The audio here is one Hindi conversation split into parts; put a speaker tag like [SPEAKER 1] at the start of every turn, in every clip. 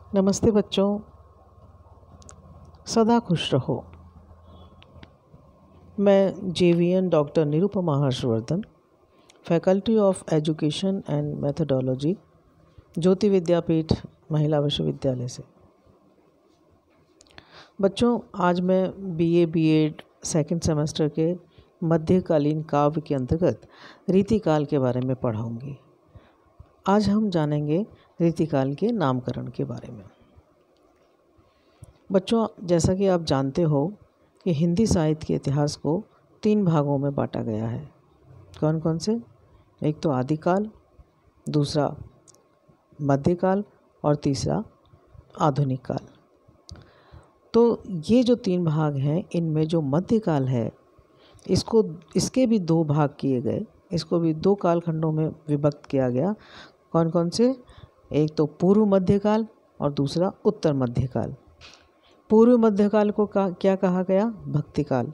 [SPEAKER 1] नमस्ते बच्चों, सदा खुश रहो। मैं JVN doctor Nirupama Harshvardhan, faculty of education and methodology, Jyoti Vidyapeeth महिला विश्वविद्यालय से। बच्चों, आज मैं BA B.Ed सेकंड सेमेस्टर के मध्यकालीन काव्य के अंतर्गत रीतिकाल के बारे में पढ़ाऊंगी। आज हम जानेंगे रीतिकाल के नामकरण के बारे में। बच्चों, जैसा कि आप जानते हो कि हिंदी साहित्य के इतिहास को 3 भागों में बांटा गया है। कौन कौन से? एक तो आदिकाल, दूसरा मध्यकाल और तीसरा आधुनिक काल। तो ये जो 3 भाग हैं, इनमें जो मध्यकाल है इसके भी 2 भाग किए गए। इसको भी 2 कालखंडों में विभक्त किया गया। कौन कौन से? एक तो पूर्व मध्यकाल और दूसरा उत्तर मध्यकाल। पूर्व मध्यकाल को क्या कहा गया? भक्तिकाल।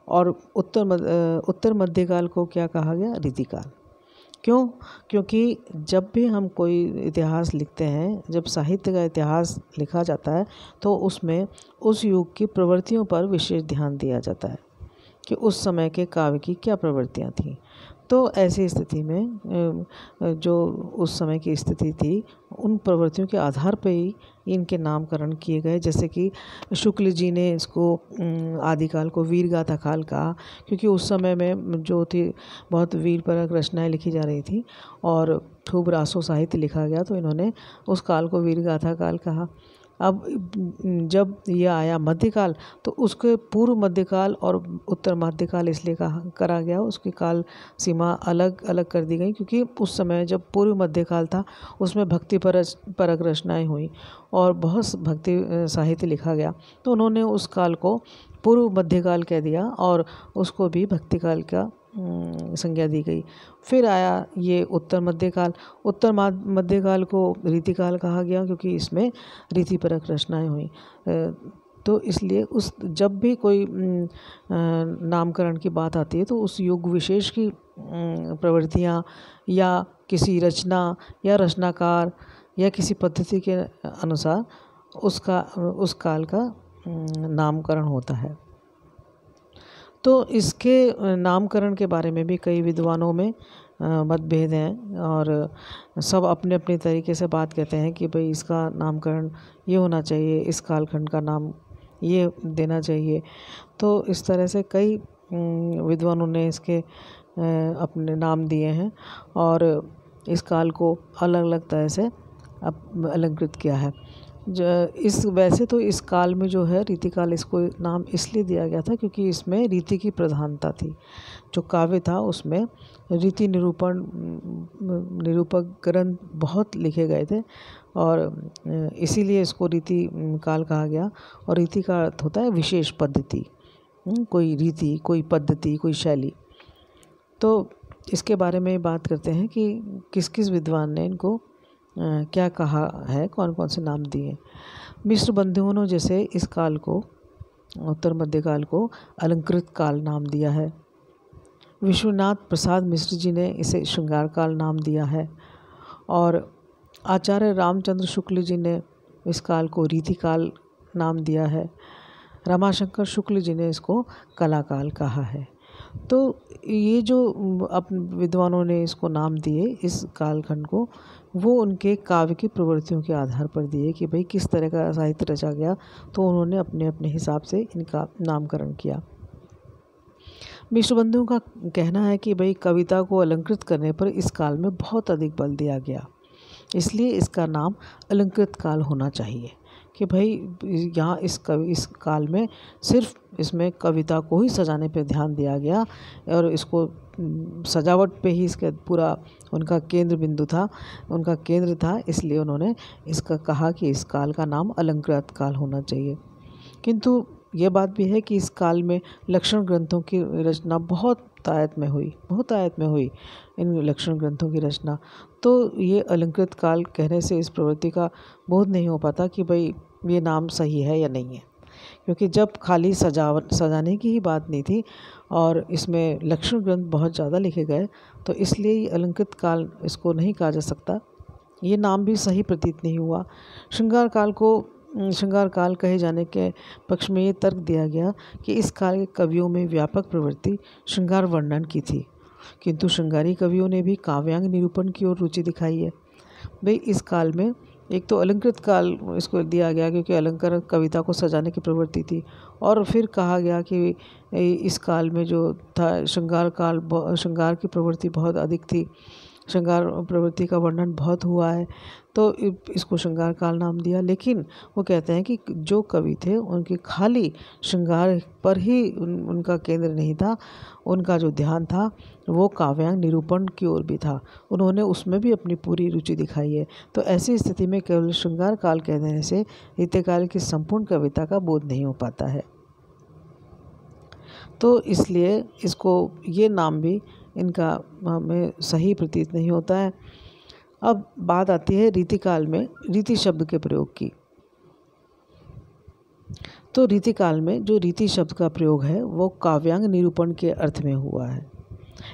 [SPEAKER 1] और उत्तर मध्यकाल को क्या कहा गया? रीतिकाल। क्यों? क्योंकि जब भी हम कोई इतिहास लिखते हैं, जब साहित्य का इतिहास लिखा जाता है, तो उसमें उस युग की प्रवृत्तियों पर विशेष ध्यान दिया जाता है कि उस समय के काव्य की क्या प्रवृत्तियाँ थीं। तो ऐसी स्थिति में जो उस समय की स्थिति थी, उन प्रवृत्तियों के आधार पर ही इनके नामकरण किए गए। जैसे कि शुक्ल जी ने इसको आदिकाल को वीरगाथा काल कहा, क्योंकि उस समय में जो थी बहुत वीरपरक रचनाएं लिखी जा रही थी और खूब रासो साहित्य लिखा गया, तो इन्होंने उस काल को वीरगाथा काल कहा। अब जब यह आया मध्यकाल, तो उसके पूर्व मध्यकाल और उत्तर मध्यकाल इसलिए करा गया, उसकी काल सीमा अलग अलग कर दी गई, क्योंकि उस समय जब पूर्व मध्यकाल था उसमें भक्ति परक रचनाएं हुई और बहुत भक्ति साहित्य लिखा गया, तो उन्होंने उस काल को पूर्व मध्यकाल कह दिया और उसको भी भक्तिकाल का संज्ञा दी गई। फिर आया ये उत्तर मध्यकाल। उत्तर मध्यकाल को रीतिकाल कहा गया, क्योंकि इसमें रीतिपरक रचनाएं हुई। तो इसलिए जब भी कोई नामकरण की बात आती है, तो उस युग विशेष की प्रवृत्तियाँ या किसी रचना या रचनाकार या किसी पद्धति के अनुसार उस काल का नामकरण होता है। तो इसके नामकरण के बारे में भी कई विद्वानों में मतभेद हैं और सब अपने अपने तरीके से बात कहते हैं कि भाई इसका नामकरण ये होना चाहिए, इस कालखंड का नाम ये देना चाहिए। तो इस तरह से कई विद्वानों ने इसके अपने नाम दिए हैं और इस काल को अलग अलग तरह से अलंकृत किया है। वैसे तो इस काल में जो है रीतिकाल, इसको नाम इसलिए दिया गया था क्योंकि इसमें रीति की प्रधानता थी। जो काव्य था उसमें रीति निरूपक ग्रंथ बहुत लिखे गए थे और इसीलिए इसको रीति काल कहा गया। और रीति का अर्थ होता है विशेष पद्धति, कोई रीति, कोई पद्धति, कोई शैली। तो इसके बारे में बात करते हैं कि किस किस विद्वान ने इनको क्या कहा है, कौन कौन से नाम दिए। मिश्र बंधुओं ने जैसे इस काल को, उत्तर मध्यकाल को अलंकृत काल नाम दिया है। विश्वनाथ प्रसाद मिश्र जी ने इसे श्रृंगार काल नाम दिया है और आचार्य रामचंद्र शुक्ल जी ने इस काल को रीतिकाल नाम दिया है। रमाशंकर शुक्ल जी ने इसको कलाकाल कहा है। तो ये जो विद्वानों ने इसको नाम दिए इस कालखंड को, वो उनके काव्य की प्रवृत्तियों के आधार पर दिए कि भाई किस तरह का साहित्य रचा गया, तो उन्होंने अपने अपने हिसाब से इनका नामकरण किया। मिश्र बंधुओं का कहना है कि भाई कविता को अलंकृत करने पर इस काल में बहुत अधिक बल दिया गया, इसलिए इसका नाम अलंकृत काल होना चाहिए कि भाई यहाँ इस काल में सिर्फ इसमें कविता को ही सजाने पे ध्यान दिया गया और इसको सजावट पे ही इसका पूरा उनका केंद्र बिंदु था, उनका केंद्र था। इसलिए उन्होंने इसका कहा कि इस काल का नाम अलंकृत काल होना चाहिए। किंतु ये बात भी है कि इस काल में लक्षण ग्रंथों की रचना बहुत आयत में हुई इन लक्षण ग्रंथों की रचना। तो ये अलंकृत काल कहने से इस प्रवृत्ति का बोध नहीं हो पाता कि भाई ये नाम सही है या नहीं है, क्योंकि जब खाली सजाने की ही बात नहीं थी और इसमें लक्षण ग्रंथ बहुत ज़्यादा लिखे गए, तो इसलिए अलंकृत काल इसको नहीं कहा जा सकता। ये नाम भी सही प्रतीत नहीं हुआ। श्रृंगार काल को श्रृंगार काल कहे जाने के पक्ष में ये तर्क दिया गया कि इस काल के कवियों में व्यापक प्रवृत्ति श्रृंगार वर्णन की थी, किंतु श्रृंगारी कवियों ने भी काव्यांग निरूपण की ओर रुचि दिखाई है। भाई इस काल में एक तो अलंकृत काल इसको दिया गया क्योंकि अलंकार कविता को सजाने की प्रवृत्ति थी, और फिर कहा गया कि इस काल में जो था श्रृंगार काल, श्रृंगार की प्रवृत्ति बहुत अधिक थी, श्रृंगार प्रवृत्ति का वर्णन बहुत हुआ है, तो इसको श्रृंगार काल नाम दिया। लेकिन वो कहते हैं कि जो कवि थे उनकी खाली श्रृंगार पर ही उनका केंद्र नहीं था, उनका जो ध्यान था वो काव्यांग निरूपण की ओर भी था, उन्होंने उसमें भी अपनी पूरी रुचि दिखाई है। तो ऐसी स्थिति में केवल श्रृंगार काल कह देने से रीतिकाल की संपूर्ण कविता का बोध नहीं हो पाता है। तो इसलिए इसको ये नाम भी इनका हमें सही प्रतीत नहीं होता है। अब बात आती है रीतिकाल में रीति शब्द के प्रयोग की। तो रीतिकाल में जो रीति शब्द का प्रयोग है वो काव्यांग निरूपण के अर्थ में हुआ है।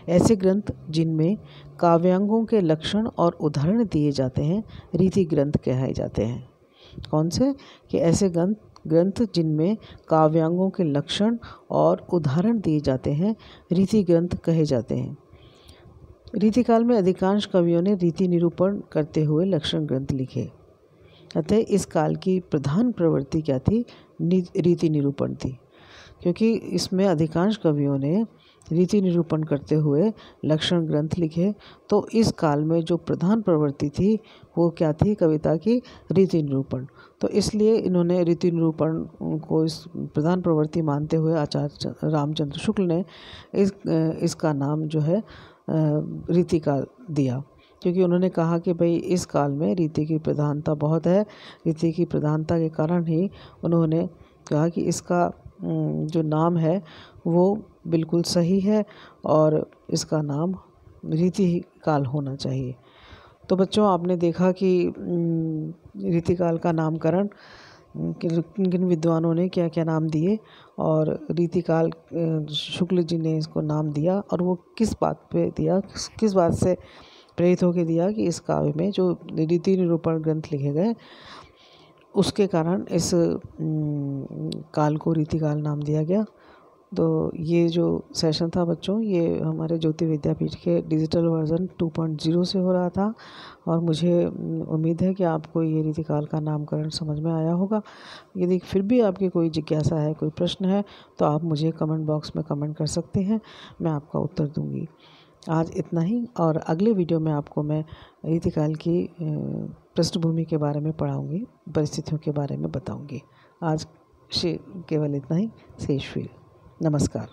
[SPEAKER 1] ऐसे ग्रंथ जिनमें काव्यांगों के लक्षण और उदाहरण दिए जाते हैं रीति ग्रंथ कहे जाते हैं। कौन से? कि ऐसे ग्रंथ जिनमें काव्यांगों के लक्षण और उदाहरण दिए जाते हैं रीति ग्रंथ कहे जाते हैं। रीतिकाल में अधिकांश कवियों ने रीति निरूपण करते हुए लक्षण ग्रंथ लिखे, अतः इस काल की प्रधान प्रवृत्ति क्या थी? रीति निरूपण थी, क्योंकि इसमें अधिकांश कवियों ने रीति निरूपण करते हुए लक्षण ग्रंथ लिखे। तो इस काल में जो प्रधान प्रवृत्ति थी वो क्या थी? कविता की रीति निरूपण। तो इसलिए इन्होंने रीति निरूपण को इस प्रधान प्रवृत्ति मानते हुए आचार्य रामचंद्र शुक्ल ने इसका नाम जो है रीतिकाल दिया, क्योंकि उन्होंने कहा कि भाई इस काल में रीति की प्रधानता बहुत है। रीति की प्रधानता के कारण ही उन्होंने कहा कि इसका जो नाम है वो बिल्कुल सही है और इसका नाम रीति काल होना चाहिए। तो बच्चों, आपने देखा कि रीतिकाल का नामकरण किन किन विद्वानों ने क्या क्या नाम दिए, और रीतिकाल शुक्ल जी ने इसको नाम दिया, और वो किस बात पे दिया, किस बात से प्रेरित होकर दिया कि इस काव्य में जो रीति निरूपण ग्रंथ लिखे गए उसके कारण इस काल को रीतिकाल नाम दिया गया। तो ये जो सेशन था बच्चों, ये हमारे ज्योति विद्यापीठ के डिजिटल वर्जन 2.0 से हो रहा था, और मुझे उम्मीद है कि आपको ये रीतिकाल का नामकरण समझ में आया होगा। यदि फिर भी आपकी कोई जिज्ञासा है, कोई प्रश्न है, तो आप मुझे कमेंट बॉक्स में कमेंट कर सकते हैं, मैं आपका उत्तर दूंगी। आज इतना ही, और अगले वीडियो में आपको मैं रीतिकाल की पृष्ठभूमि के बारे में पढ़ाऊँगी, परिस्थितियों के बारे में बताऊँगी। आज केवल इतना ही। शेष फिर नमस्कार।